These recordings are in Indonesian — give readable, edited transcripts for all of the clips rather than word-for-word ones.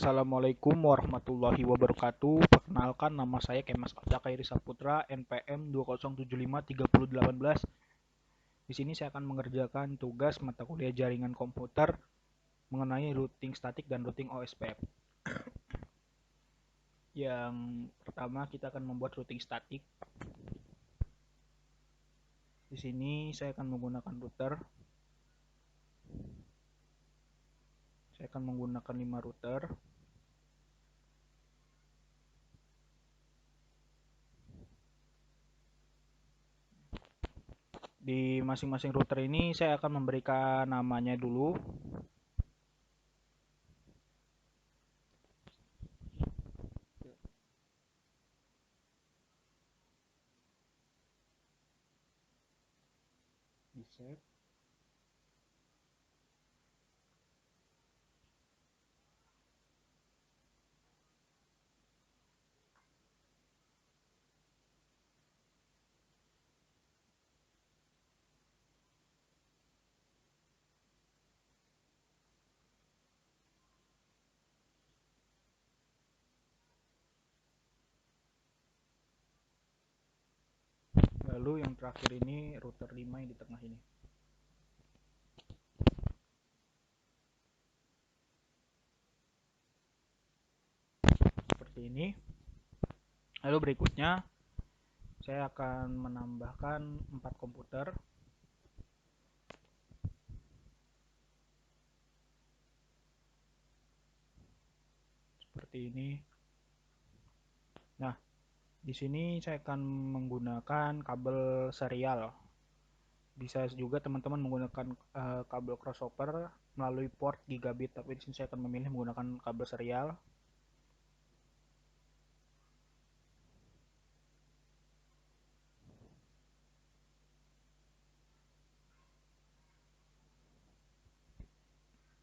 Assalamualaikum warahmatullahi wabarakatuh. Perkenalkan, nama saya Kemas Cakairi Saputra, NPM 20753018. Di sini saya akan mengerjakan tugas mata kuliah jaringan komputer mengenai routing statik dan routing OSPF. Yang pertama, kita akan membuat routing statik. Di sini saya akan menggunakan router. Saya akan menggunakan 5 router. Di masing-masing router ini saya akan memberikan namanya dulu. Di save. Lalu yang terakhir ini router 5 yang di tengah ini. Seperti ini. Lalu berikutnya saya akan menambahkan 4 komputer. Seperti ini. Nah, di sini saya akan menggunakan kabel serial. Bisa juga teman-teman menggunakan kabel crossover melalui port gigabit, tapi di sini saya akan memilih menggunakan kabel serial.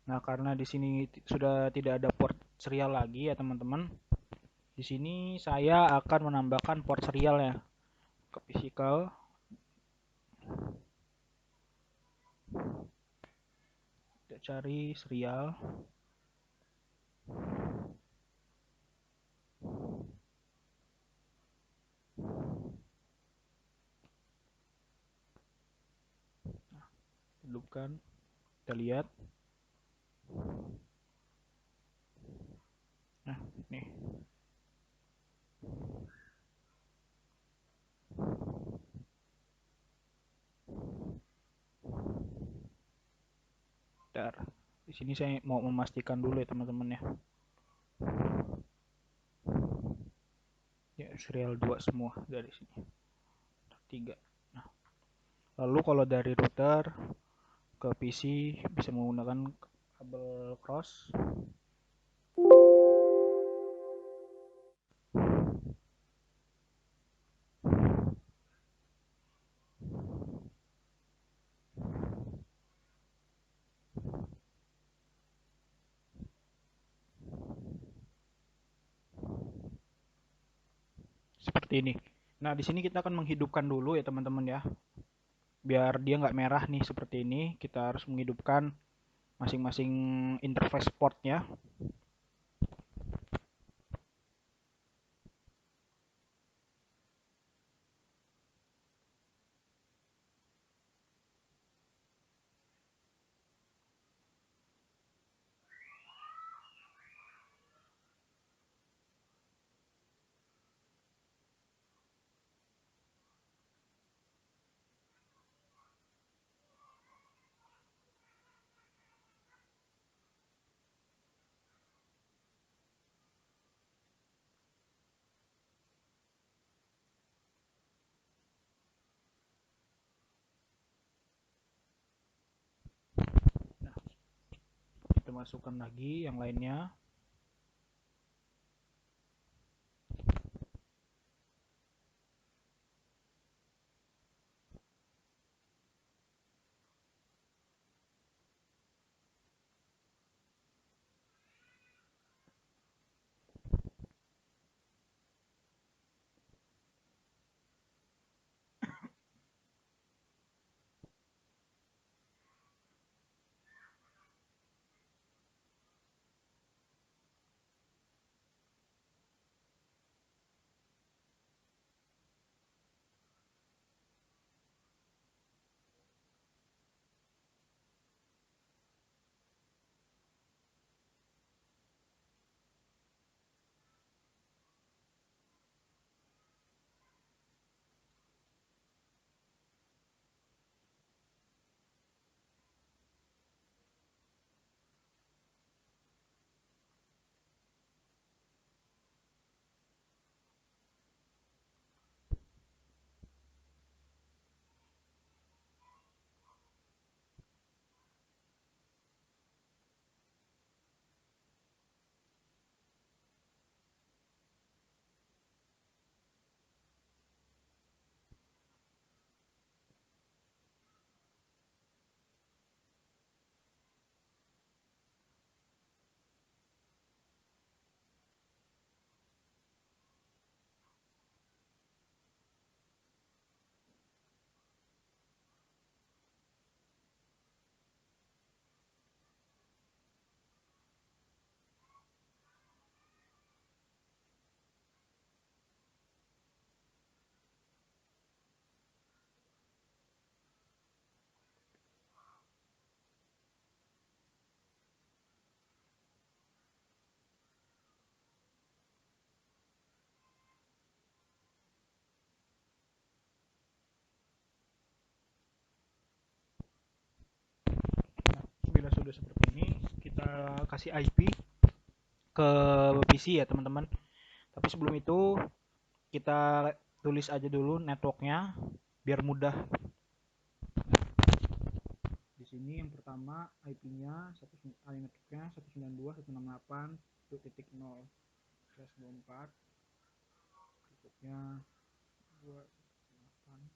Nah, karena di sini sudah tidak ada port serial lagi ya teman-teman. Di sini saya akan menambahkan port serialnya ke physical. Kita cari serial. Hidupkan, kita lihat. Nah, nih. Bentar. Di sini saya mau memastikan dulu ya teman-teman ya. Ya, serial 2 semua dari sini. 3. Nah, lalu kalau dari router ke PC bisa menggunakan kabel cross. Seperti ini. Nah, di sini kita akan menghidupkan dulu ya teman-teman ya. Biar dia nggak merah nih seperti ini, kita harus menghidupkan masing-masing interface portnya. Nah, kita masukkan lagi yang lainnya. sudah seperti ini, kita kasih IP ke PC ya teman-teman. Tapi sebelum itu kita tulis aja dulu networknya biar mudah. Di sini yang pertama IP-nya networknya 192.168.0/24, berikutnya 218.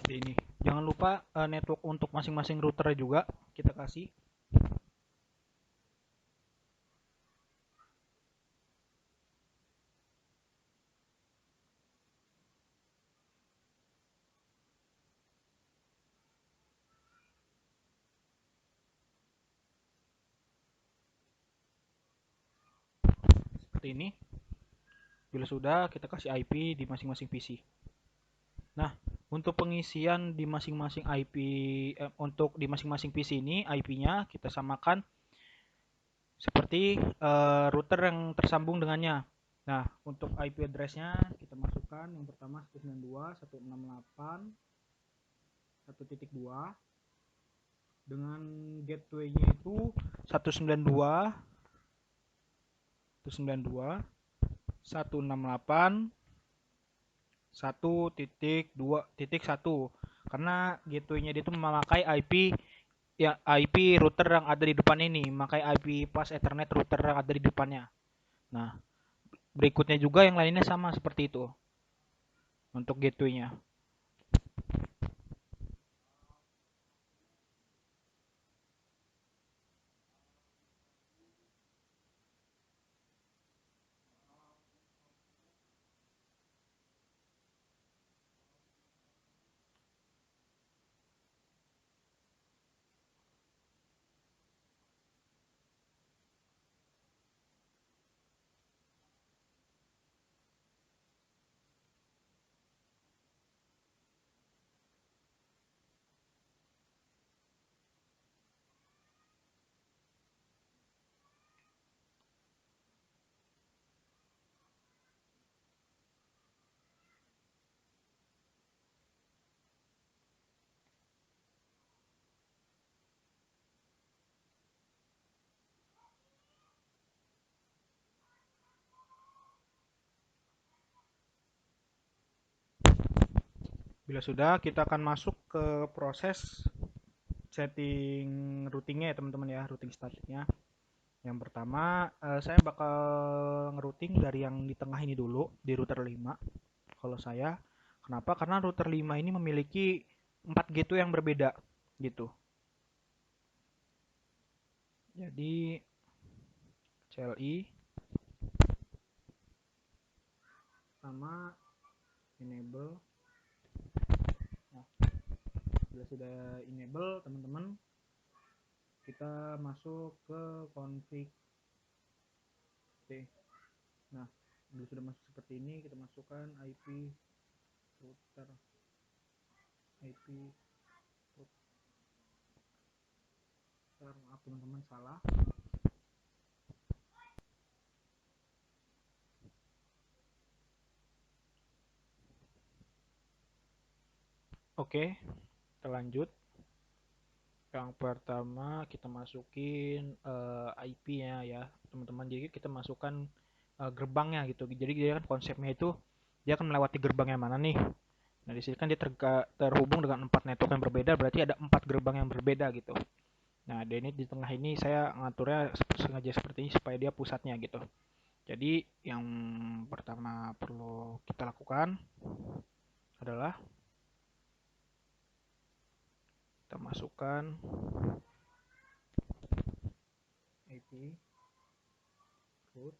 Seperti ini. Jangan lupa network untuk masing-masing router juga kita kasih. Seperti ini. Bila sudah, kita kasih IP di masing-masing PC. Nah, untuk pengisian di masing-masing IP untuk di masing-masing PC ini IP-nya kita samakan seperti router yang tersambung dengannya. Nah, untuk IP address-nya kita masukkan yang pertama 192.168.1.2 dengan gateway-nya itu 192.168.1.2.1 karena gateway-nya dia itu memakai IP ya IP router yang ada di depan ini, memakai IP pas Ethernet router yang ada di depannya. Nah, berikutnya juga yang lainnya sama seperti itu untuk gateway-nya. Bila sudah, kita akan masuk ke proses setting routingnya ya teman-teman ya, routing statiknya. Yang pertama, saya bakal ngerouting dari yang di tengah ini dulu, di router 5. Kalau saya, kenapa? Karena router 5 ini memiliki 4 gateway yang berbeda gitu. Jadi CLI sama enable. Nah, bila sudah enable teman-teman, kita masuk ke config. Oke. Nah, bila sudah masuk seperti ini, kita masukkan IP router IP router. Maaf teman-teman, salah. Oke, kita lanjut. Yang pertama kita masukin IP-nya ya teman-teman. Jadi kita masukkan gerbangnya gitu. Jadi dia kan konsepnya itu dia akan melewati gerbang yang mana nih. Nah di sini kan dia terhubung dengan 4 network yang berbeda, berarti ada 4 gerbang yang berbeda gitu. Nah ini di tengah ini saya ngaturnya sengaja seperti ini supaya dia pusatnya gitu. Jadi yang pertama perlu kita lakukan adalah kita masukkan IP root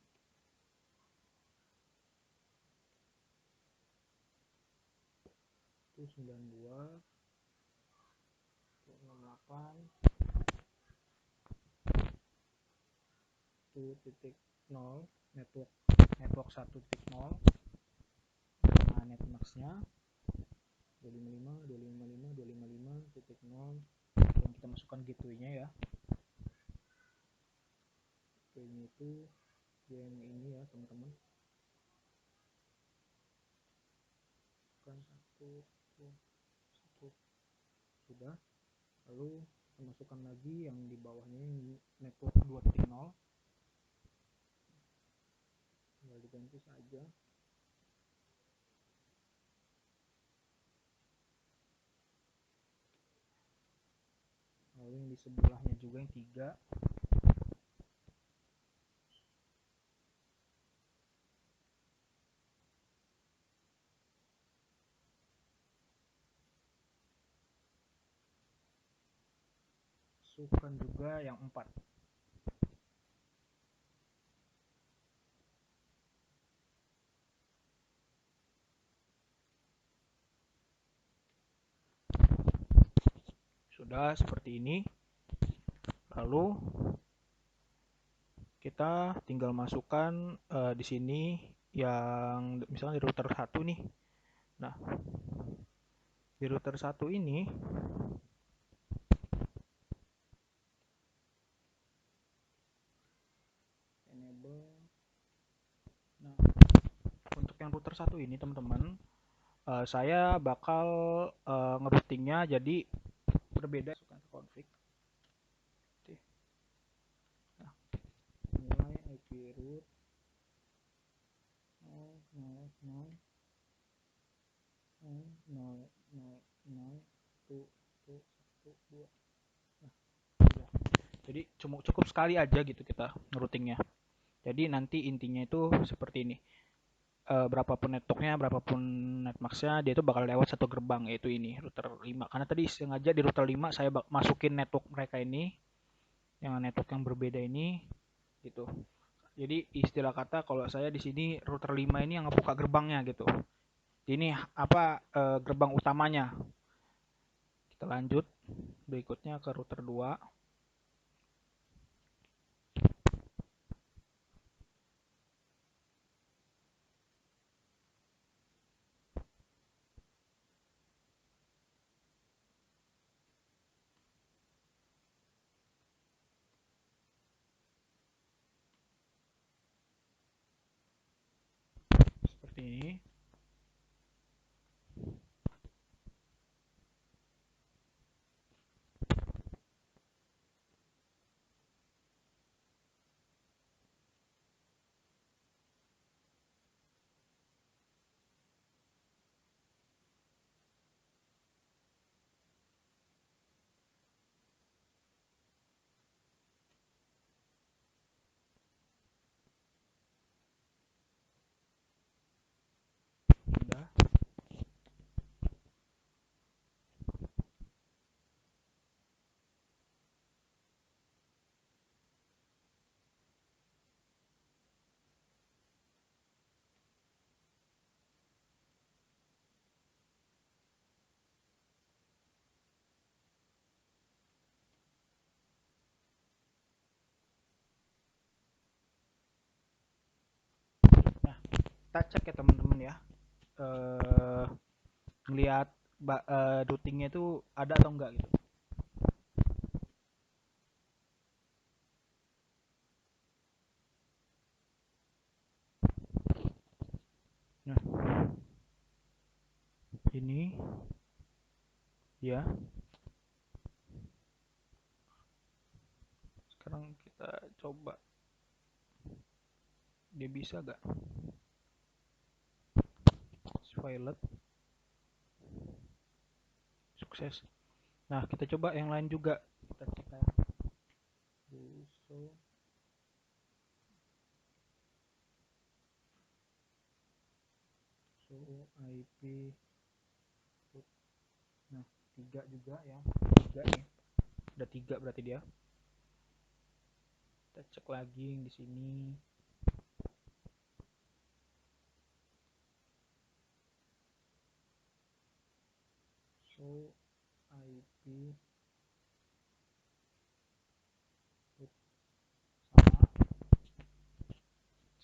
192.168.1.0 network 1.0 nah netmasknya 255.255.255.0 dan kita masukkan gateway-nya ya. Gateway-nya itu yang ini ya teman-teman. Kan satu sudah. Lalu kita masukkan lagi yang di bawahnya ini network 2.0, tinggal diganti saja. Lalu yang di sebelahnya juga yang 3. Masukkan juga yang 4. Sudah seperti ini. Lalu kita tinggal masukkan di sini yang misalnya di router 1 nih. Nah, di router 1 ini enable. Nah, untuk yang router 1 ini teman-teman, saya bakal ngeroutingnya jadi berbeda. Masukkan ke config. Nah, mulai IP root 0.0.0.0.0.1.1.2. Nah, jadi cukup sekali aja gitu kita ngeroutingnya. Jadi nanti intinya itu seperti ini. Berapapun networknya, berapapun netmaxnya, dia itu bakal lewat satu gerbang, yaitu ini router 5. Karena tadi sengaja di router 5 saya masukin network mereka ini, yang network yang berbeda ini, gitu. Jadi istilah kata kalau saya di sini router 5 ini yang ngebuka gerbangnya gitu. Ini apa gerbang utamanya. Kita lanjut berikutnya ke router 2. Seperti ini. Sudah. Nah, kita cek ya teman-teman ya. Ngelihat routingnya itu ada atau enggak gitu. Nah, ini ya. Sekarang kita coba dia bisa gak? Violet. Sukses. Nah, kita coba yang lain juga. Kita cek ya. So IP. Nah, 3 juga ya. 3 nih. Ada 3 berarti dia. Kita cek lagi yang di sini. So IP sama.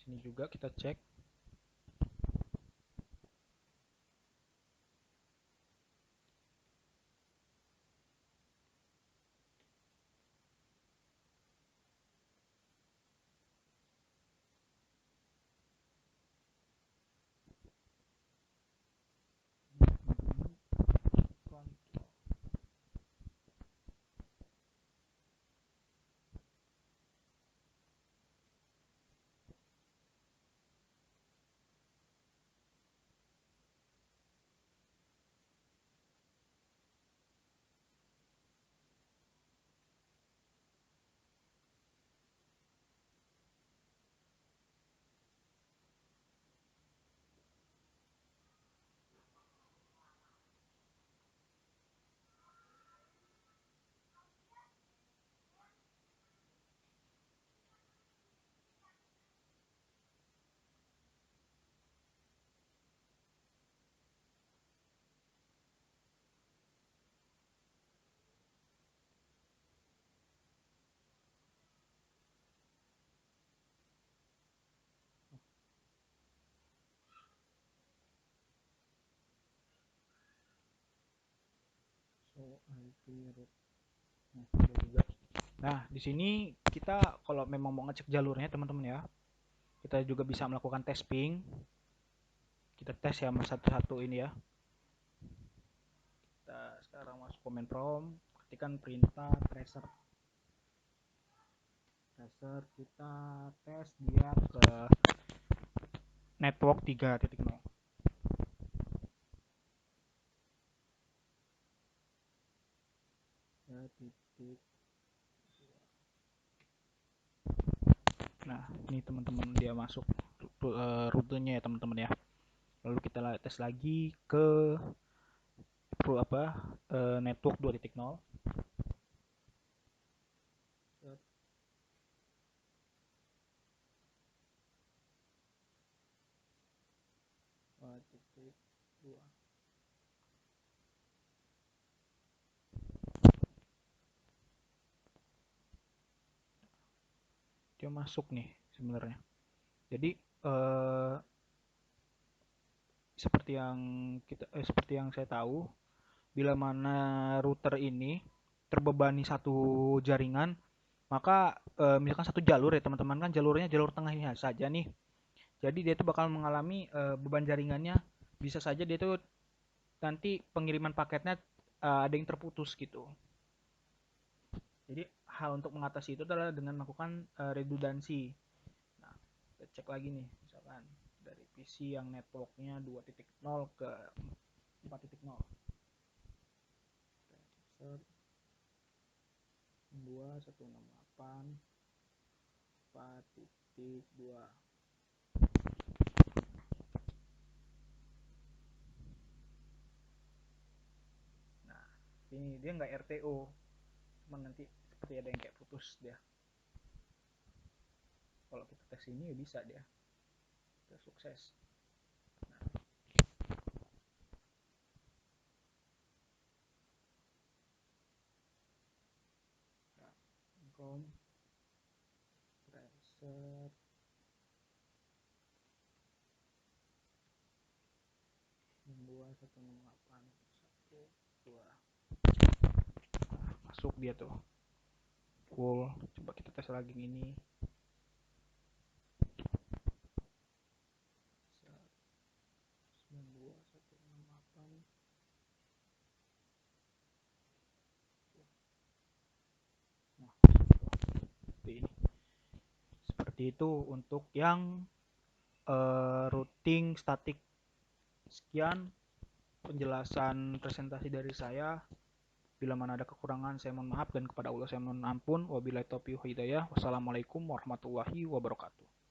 Sini juga kita cek. Nah, di sini kita kalau memang mau ngecek jalurnya teman-teman ya, kita juga bisa melakukan tes ping. Kita tes ya satu-satu ini ya. Kita sekarang masuk command prompt, ketikkan perintah tracer. Kita tes dia ke network 3.0. Nah, ini teman-teman dia masuk rutenya ya teman-teman ya. Lalu kita tes lagi ke network 2.0. Dia masuk nih sebenarnya. Jadi seperti yang saya tahu, bila mana router ini terbebani satu jaringan, maka misalkan satu jalur ya teman-teman, kan jalurnya jalur tengahnya saja nih. Jadi dia itu bakal mengalami beban jaringannya, bisa saja dia itu nanti pengiriman paketnya ada yang terputus gitu. Jadi hal untuk mengatasi itu adalah dengan melakukan redundansi. Nah, kita cek lagi nih, misalkan dari PC yang networknya 2.0 ke 4.0. 2168 4.2. Nah, ini dia nggak RTO, cuman nanti seperti ada yang kayak putus dia. Kalau kita tes ini ya bisa dia, kita sukses. Chrome tracer 2168 masuk dia tuh full. Coba kita tes lagi ini. Nah, seperti itu untuk yang routing statik. Sekian penjelasan presentasi dari saya. Bila mana ada kekurangan saya mohon maaf, dan kepada Allah saya mohon ampun. Wabillahi taufiq hidayah. Wassalamualaikum warahmatullahi wabarakatuh.